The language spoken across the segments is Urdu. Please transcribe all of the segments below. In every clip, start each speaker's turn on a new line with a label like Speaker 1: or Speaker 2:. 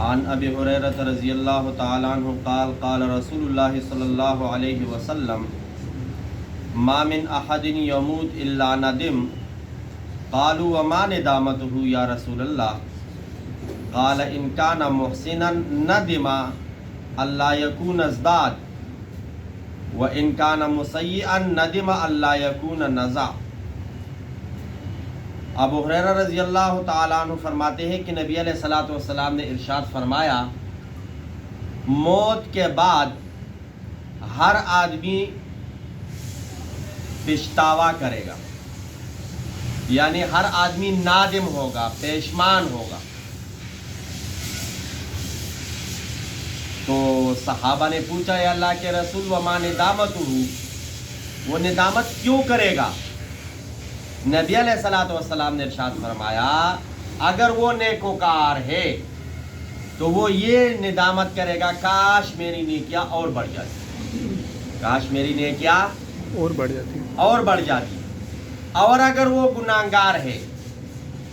Speaker 1: عن ابی ہریرہ رضی اللہ تعالی عنہ قال قال رسول اللہ صلی اللہ علیہ وسلم ما من احد يموت الا ندم قالوا وما ندامته یا رسول اللہ قال ان كان محسنا ندم الا يكون ازداد وان كان مسيئا ندم الا يكون نزع۔ ابو ہریرہ رضی اللہ تعالیٰ عنہ فرماتے ہیں کہ نبی علیہ الصلوۃ والسلام نے ارشاد فرمایا، موت کے بعد ہر آدمی پچھتاوا کرے گا، یعنی ہر آدمی نادم ہوگا، پشیمان ہوگا۔ تو صحابہ نے پوچھا، اے اللہ کے رسول وما ندامتہ، وہ ندامت کیوں کرے گا؟ نبی علیہ الصلوۃ والسلام نے ارشاد فرمایا، اگر وہ نیکوکار ہے تو وہ یہ ندامت کرے گا، کاش میری نیکیاں اور بڑھ جاتی، کاش میری نیکیاں
Speaker 2: اور بڑھ جاتی۔
Speaker 1: اور اگر وہ گناہگار ہے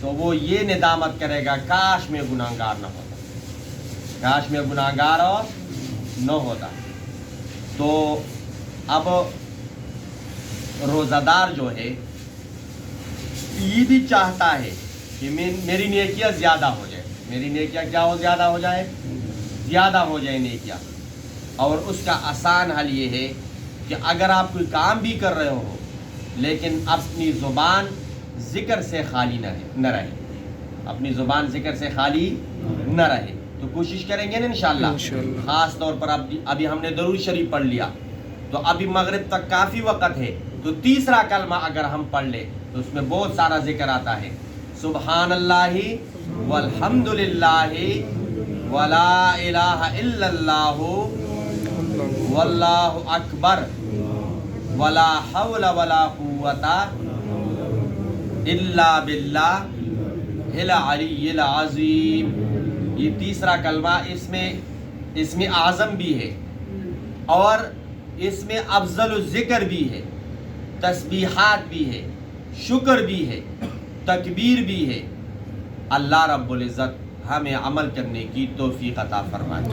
Speaker 1: تو وہ یہ ندامت کرے گا، کاش میں گناہگار نہ ہوتا، کاش میں گناہگار اور نہ ہوتا۔ تو اب روزہ دار جو ہے یہ بھی چاہتا ہے کہ میری نیکیاں زیادہ ہو جائے، میری نیکیاں کیا ہو، زیادہ ہو جائے، زیادہ ہو جائے نیکیاں۔ اور اس کا آسان حل یہ ہے کہ اگر آپ کوئی کام بھی کر رہے ہو لیکن اپنی زبان ذکر سے خالی نہ رہے، اپنی زبان ذکر سے خالی نہ رہے، تو کوشش کریں گے نا انشاءاللہ۔ خاص طور پر ابھی ہم نے درود شریف پڑھ لیا تو ابھی مغرب تک کافی وقت ہے، تو تیسرا کلمہ اگر ہم پڑھ لیں تو اس میں بہت سارا ذکر آتا ہے، سبحان اللہ والحمد للہ ولا الہ الا اللہ واللہ اکبر ولا حول ولا قوت الا باللہ العلی العظیم۔ یہ تیسرا کلمہ اس میں اعظم بھی ہے اور اس میں افضل الذکر بھی ہے، تسبیحات بھی ہے، شکر بھی ہے، تکبیر بھی ہے۔ اللہ رب العزت ہمیں عمل کرنے کی توفیق عطا فرمائے۔